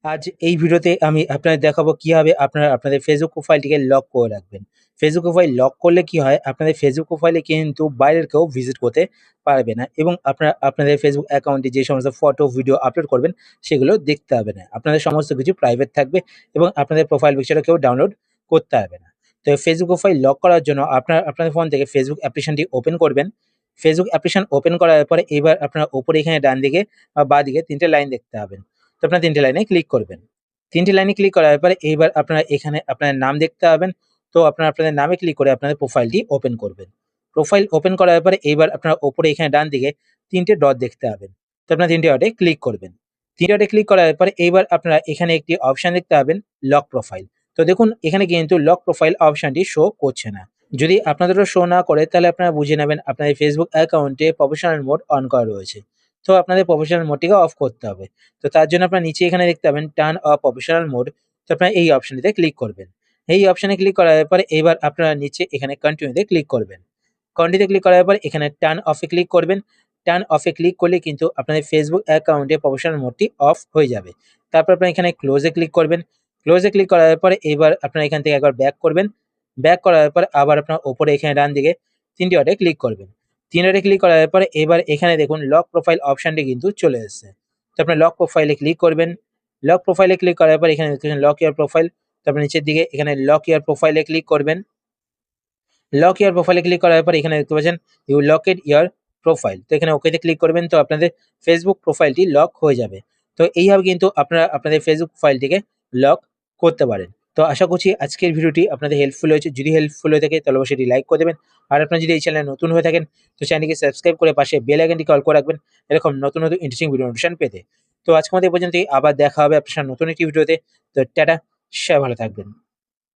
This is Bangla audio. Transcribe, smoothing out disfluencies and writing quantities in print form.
আজ এই ভিডিওতে আমি আপনাদের দেখাবো কিভাবে আপনারা আপনাদের ফেসবুক প্রোফাইলটিকে লক করে রাখবেন। ফেসবুক প্রোফাইল লক করলে কি হয়, আপনাদের ফেসবুক প্রোফাইলে কিন্তু বাইরের কেউ ভিজিট করতে পারবে না এবং আপনারা আপনাদের ফেসবুক অ্যাকাউন্টে যে সমস্ত ফটো, ভিডিও আপলোড করবেন সেগুলো দেখতে হবে না। আপনাদের সমস্ত কিছু প্রাইভেট থাকবে এবং আপনাদের প্রোফাইল পিকচারও কেউ ডাউনলোড করতে পারবে না। তো ফেসবুক প্রোফাইল লক করার জন্য আপনারা আপনাদের ফোন থেকে ফেসবুক অ্যাপ্লিকেশনটি ওপেন করবেন। ফেসবুক অ্যাপ্লিকেশন ওপেন করার পরে এবার আপনারা উপরে এখানে ডানদিকে বা বাঁদিকে ৩ টে লাইন দেখতে পাবেন। তো আপনারা ৩ টে লাইনে ক্লিক করবেন। ৩ টে লাইনে ক্লিক করার পরে এইবার আপনারা এখানে আপনার নাম দেখতে পাবেন। তো আপনারা আপনাদের নামে ক্লিক করে আপনাদের প্রোফাইলটি ওপেন করবেন। প্রোফাইল ওপেন করার পরে এইবার আপনারা উপরে এখানে ডানদিকে ৩ টে ডট দেখতে পাবেন। তো আপনারা ৩ টে ডটে ক্লিক করবেন। ৩ ডটে ক্লিক করার পরে এইবার আপনারা এখানে একটি অপশন দেখতে পাবেন লক প্রোফাইল। তো দেখুন এখানে কিন্তু লক প্রোফাইল অপশনটি শো করছে না। যদি আপনাদেরও শো না করে তাহলে আপনারা বুঝে নেবেন আপনাদের ফেসবুক অ্যাকাউন্টে প্রফেশনাল মোড অন করা রয়েছে। তো আপনাদের প্রফেশনাল মোডটিকে অফ করতে হবে। তো তার জন্য আপনারা নিচে এখানে দেখতে পাবেন টার্ন অফ প্রফেশনাল মোড। তো আপনারা এই অপশনটিতে ক্লিক করবেন। এই অপশনে ক্লিক করার পরে এবার আপনারা নিচে এখানে কন্টিনিউতে ক্লিক করবেন। কন্টিনিউতে ক্লিক করার পর এখানে টার্ন অফে ক্লিক করবেন। টার্ন অফে ক্লিক করলে কিন্তু আপনাদের ফেসবুক অ্যাকাউন্টে প্রফেশনাল মোডটি অফ হয়ে যাবে। তারপর আপনারা এখানে ক্লোজে ক্লিক করবেন। ক্লোজে ক্লিক করার পরে এবার আপনারা এখান থেকে একবার ব্যাক করবেন। ব্যাক করার পর আবার আপনার উপরে এখানে ডানদিকে ৩ টে ডটে ক্লিক করবেন। ৩ ডটে ক্লিক করার পরে এবার এখানে দেখুন লক প্রোফাইল অপশনটি কিন্তু চলে এসেছে। তো আপনার লক প্রোফাইলে ক্লিক করবেন। লক প্রোফাইলে ক্লিক করার পর এখানে দেখতে পাচ্ছেন লক ইওর প্রোফাইল। তারপর নিচের দিকে এখানে লক ইওর প্রোফাইলে ক্লিক করবেন। লক ইওর প্রোফাইলে ক্লিক করার পর এখানে দেখতে পাচ্ছেন ইউ লকেড ইওর প্রোফাইল। তো এখানে ওকেতে ক্লিক করবেন। তো আপনাদের ফেসবুক প্রোফাইলটি লক হয়ে যাবে। তো এইভাবে কিন্তু আপনারা আপনাদের ফেসবুক প্রোফাইলটিকে লক করতে পারেন। তো আশা করছি আজকের ভিডিওটি আপনাদের হেল্পফুল হয়েছে। যদি হেল্পফুল হয়ে থাকে তাহলে অবশ্যই এটি লাইক করে দেবেন। আর আপনারা যদি এই চ্যানেলে নতুন হয়ে থাকেন তো চ্যানেলটিকে সাবস্ক্রাইব করে পাশে বেল আইকনটিকে অল করে রাখবেন এরকম নতুন ইন্টারেস্টিং ভিডিও নোটিফিকেশন পেতে। তো আজকের মতো এই পর্যন্তই। আবার দেখা হবে আপনার সাথে নতুন একটি ভিডিওতে। তো টাটা, সবাই ভালো থাকবেন।